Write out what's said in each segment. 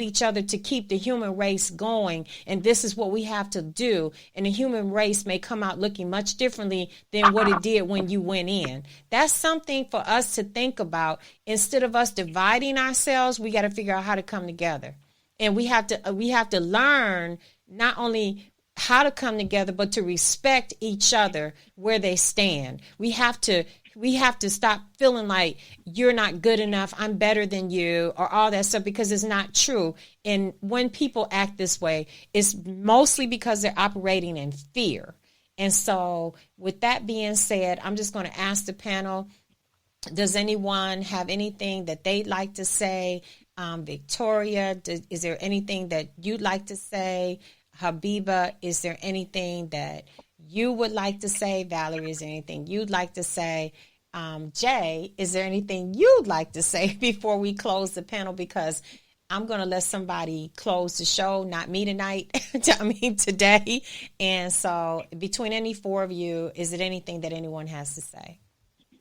each other to keep the human race going, and this is what we have to do, and the human race may come out looking much differently than what it did when you went in. That's something for us to think about. Instead of us dividing ourselves, we got to figure out how to come together, and we have to learn not only how to come together, but to respect each other where they stand. We have to stop feeling like you're not good enough, I'm better than you, or all that stuff, because it's not true. And when people act this way, it's mostly because they're operating in fear. And so with that being said, I'm just going to ask the panel, does anyone have anything that they'd like to say? Victoria, is there anything that you'd like to say? Habiba, is there anything that you would like to say? Valerie, is there anything you'd like to say? Jay, is there anything you'd like to say before we close the panel? Because I'm going to let somebody close the show, not me tonight, today. And so between any four of you, is it anything that anyone has to say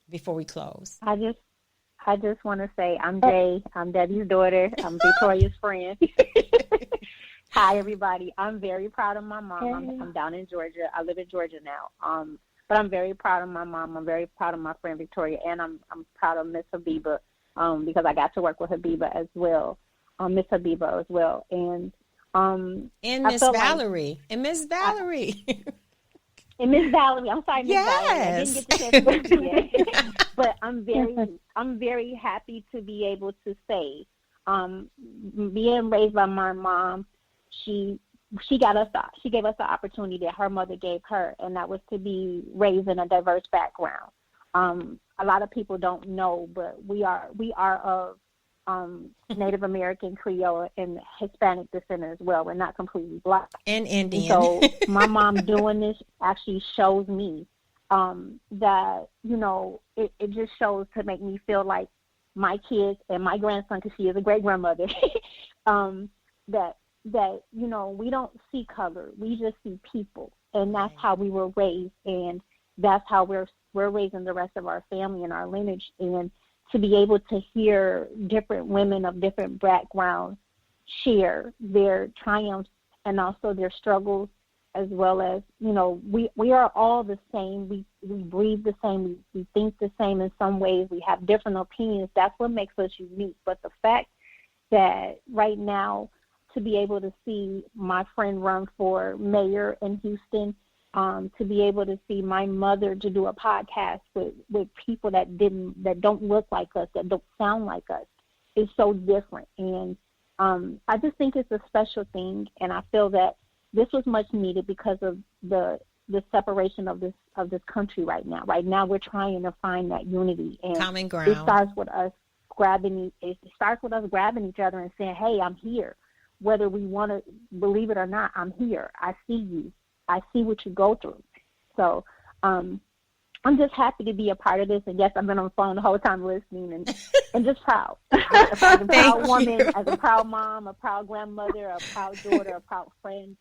before we close? I just want to say I'm Jay. I'm Debbie's daughter. I'm Victoria's friend. Hi, everybody. I'm very proud of my mom. I'm down in Georgia. I live in Georgia now. But I'm very proud of my mom. I'm very proud of my friend Victoria, and I'm proud of Miss Habiba because I got to work with Habiba as well, Miss Habiba as well, and Miss Valerie, and Miss Valerie, and Miss Valerie. I'm sorry, Miss Valerie. I didn't get the chance to yet, but I'm very happy to be able to say, being raised by my mom, she gave us the opportunity that her mother gave her, and that was to be raised in a diverse background. A lot of people don't know, but we are of Native American, Creole, and Hispanic descent as well. We're not completely Black and Indian. So my mom doing this actually shows me that it just shows to make me feel like my kids and my grandson, because she is a great grandmother, that we don't see color, we just see people, and that's how we were raised, and that's how we're raising the rest of our family and our lineage. And to be able to hear different women of different backgrounds share their triumphs and also their struggles, as well as we are all the same, we breathe the same, we think the same in some ways, we have different opinions. That's what makes us unique. But the fact that right now, to be able to see my friend run for mayor in Houston, to be able to see my mother to do a podcast with people that don't look like us, that don't sound like us, is so different. And I just think it's a special thing, and I feel that this was much needed because of the separation of this country right now. Right now, we're trying to find that unity, and common ground. It starts with us grabbing each other and saying, "Hey, I'm here." Whether we want to believe it or not, I'm here. I see you. I see what you go through. So I'm just happy to be a part of this. And yes, I've been on the phone the whole time listening and just proud. As a proud woman, as a proud mom, a proud grandmother, a proud daughter, a proud friend.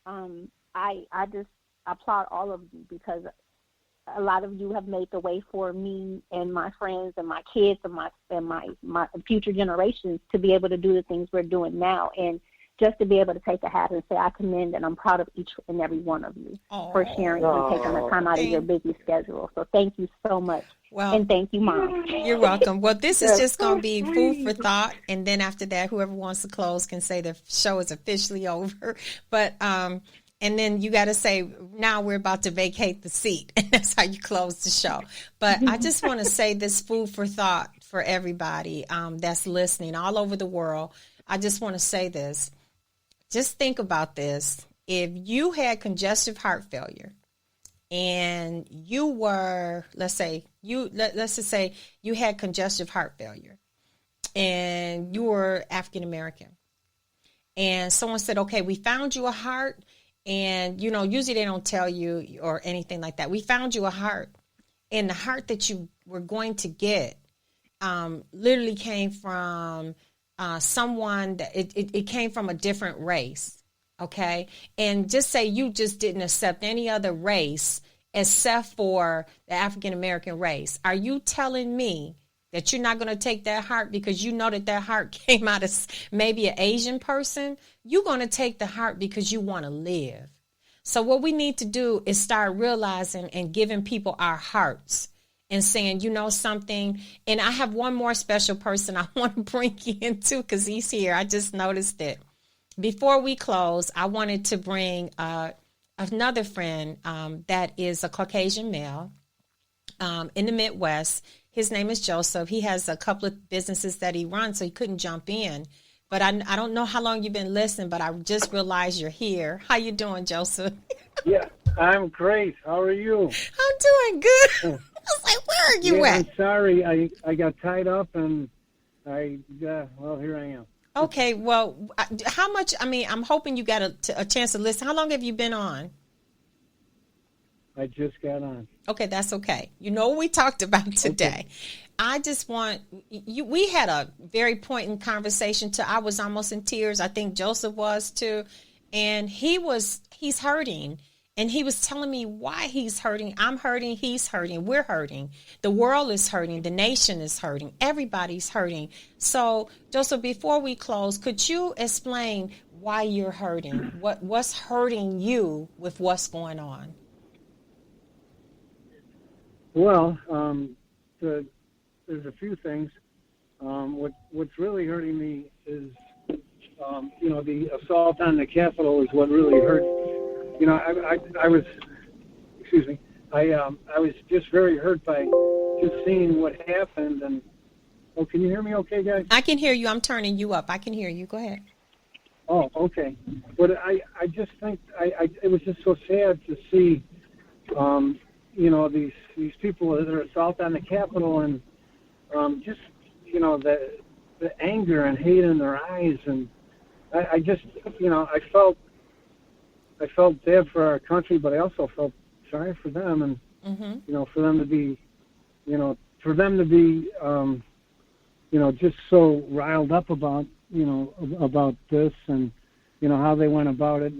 I just applaud all of you, because a lot of you have made the way for me and my friends and my kids and my future generations to be able to do the things we're doing now, and just to be able to take a hat and say I commend and I'm proud of each and every one of you for sharing and taking the time out of your busy schedule. So thank you so much. Well, and thank you, Mom. You're welcome. Well, this is just going to be food for thought, and then after that, whoever wants to close can say the show is officially over. But and then you got to say, now we're about to vacate the seat. And that's how you close the show. But I just want to say this food for thought for everybody that's listening all over the world. I just want to say this. Just think about this. If you had congestive heart failure and you were, let's just say you had congestive heart failure and you were African American, and someone said, okay, we found you a heart. And, usually they don't tell you or anything like that. We found you a heart, and the heart that you were going to get literally came from someone that it came from a different race. Okay. And just say you just didn't accept any other race except for the African American race. Are you telling me that you're not going to take that heart because you know that heart came out of maybe an Asian person. You're going to take the heart because you want to live. So what we need to do is start realizing and giving people our hearts and saying, you know something. And I have one more special person I want to bring in too, because he's here. I just noticed it. Before we close, I wanted to bring another friend that is a Caucasian male in the Midwest. His name is Joseph. He has a couple of businesses that he runs, so he couldn't jump in. But I don't know how long you've been listening, but I just realized you're here. How you doing, Joseph? Yeah, I'm great. How are you? I'm doing good. I was like, where are you at? I'm sorry. I got tied up, and well, here I am. Okay, well, how much, I'm hoping you got a chance to listen. How long have you been on? I just got on. Okay, that's okay. You know what we talked about today. Okay. I just want you. We had a very poignant conversation. I was almost in tears. I think Joseph was too, and he's hurting, and he was telling me why he's hurting. I'm hurting. He's hurting. We're hurting. The world is hurting. The nation is hurting. Everybody's hurting. So, Joseph, before we close, could you explain why you're hurting? What's hurting you with what's going on? Well, there's a few things. What's really hurting me is, the assault on the Capitol is what really hurt. I was just very hurt by just seeing what happened. And can you hear me? Okay, guys. I can hear you. I'm turning you up. I can hear you. Go ahead. Oh, okay. But I just think it was just so sad to see, these people that are assault on the Capitol and just the anger and hate in their eyes, and I just I felt bad for our country, but I also felt sorry for them, and for them to be just so riled up about this, and how they went about it,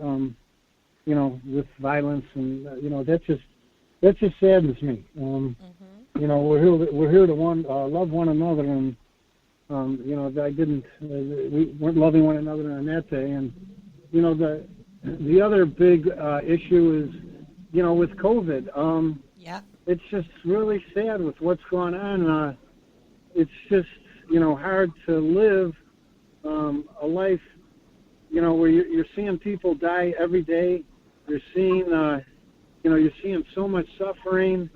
with violence, and that just saddens me. We're here to love one another, and we weren't loving one another on that day. And the other big issue is with COVID. It's just really sad with what's going on. It's just hard to live a life where you're seeing people die every day. You're seeing you're seeing so much suffering.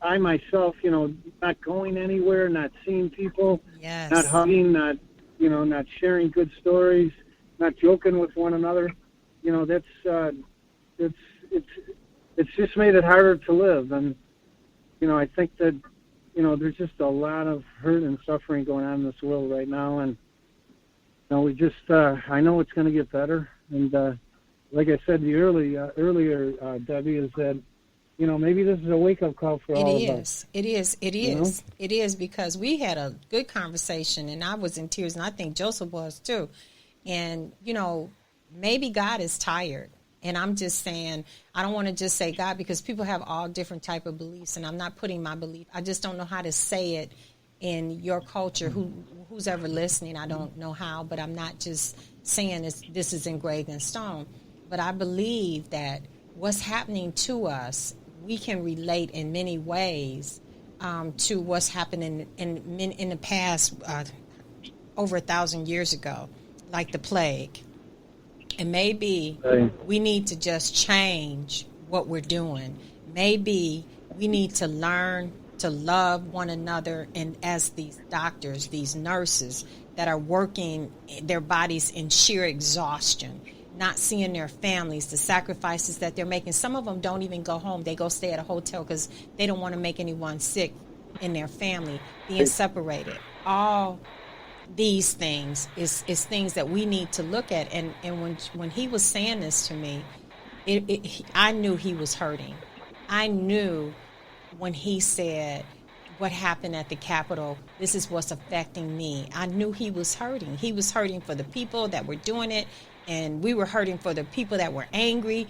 I myself, not going anywhere, not seeing people, not hugging, not sharing good stories, not joking with one another. That's it's just made it harder to live. And I think that there's just a lot of hurt and suffering going on in this world right now. And we just I know it's going to get better. And like I said earlier, Debbie, is that maybe this is a wake-up call for all of us. It is. It is, because we had a good conversation, and I was in tears, and I think Joseph was too. And, maybe God is tired. And I'm just saying, I don't want to just say God, because people have all different type of beliefs, and I'm not putting my belief. I just don't know how to say it in your culture. Who's ever listening, I don't know how, but I'm not just saying this is engraved in stone. But I believe that what's happening to us, we can relate in many ways to what's happening in the past over 1,000 years ago, like the plague. And maybe we need to just change what we're doing. Maybe we need to learn to love one another, and as these doctors, these nurses that are working their bodies in sheer exhaustion, not seeing their families, the sacrifices that they're making. Some of them don't even go home. They go stay at a hotel because they don't want to make anyone sick in their family, being separated. All these things is things that we need to look at. And when he was saying this to me, I knew he was hurting. I knew when he said what happened at the Capitol, this is what's affecting me. I knew he was hurting. He was hurting for the people that were doing it, and we were hurting for the people that were angry,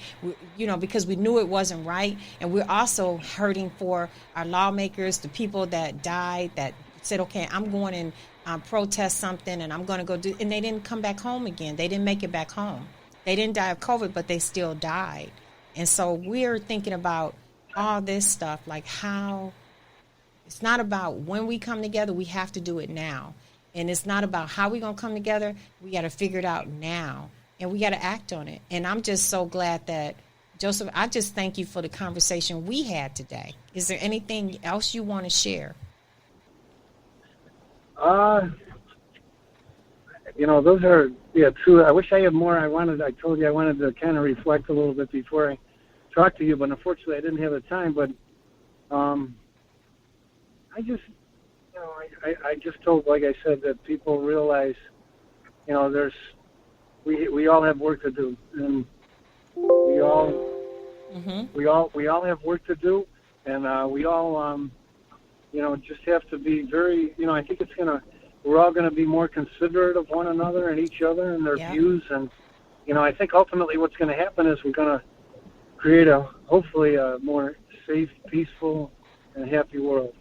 because we knew it wasn't right. And we're also hurting for our lawmakers, the people that died, that said, okay, I'm going and protest something, and I'm going to go do, and they didn't come back home again. They didn't make it back home. They didn't die of COVID, but they still died. And so we're thinking about all this stuff, like how it's not about when we come together, we have to do it now. And it's not about how we're going to come together. We got to figure it out now, and we got to act on it. And I'm just so glad that, Joseph, I just thank you for the conversation we had today. Is there anything else you want to share? Those are, true. I wish I had more. I told you I wanted to kind of reflect a little bit before I talked to you, but unfortunately I didn't have the time. But I just, I just hope, like I said, that people realize, we all have work to do, and we all have work to do, and we all, just have to be very, I think we're all going to be more considerate of one another and each other and their views, and, I think ultimately what's going to happen is we're going to create hopefully a more safe, peaceful, and happy world.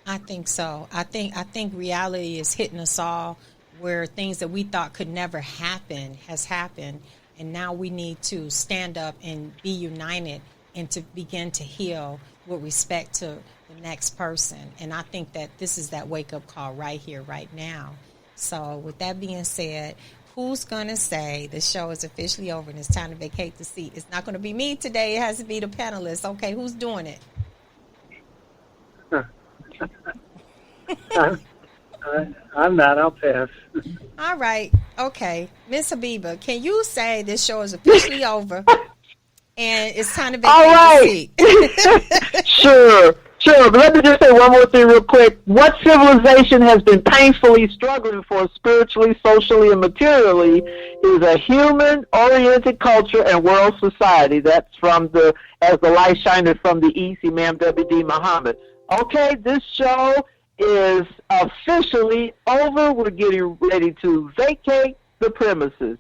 I think so. I think reality is hitting us all, where things that we thought could never happen has happened, and now we need to stand up and be united and to begin to heal with respect to the next person. And I think that this is that wake-up call right here, right now. So with that being said, who's going to say the show is officially over and it's time to vacate the seat? It's not going to be me today. It has to be the panelists. Okay, who's doing it? I'm not. I'll pass. All right. Okay. Miss Habiba, can you say this show is officially over and it's time to vacate the seat? Sure. But let me just say one more thing real quick. What civilization has been painfully struggling for spiritually, socially, and materially is a human-oriented culture and world society. That's as the light shineth from the east, Imam W.D. Muhammad. Okay, this show is officially over. We're getting ready to vacate the premises.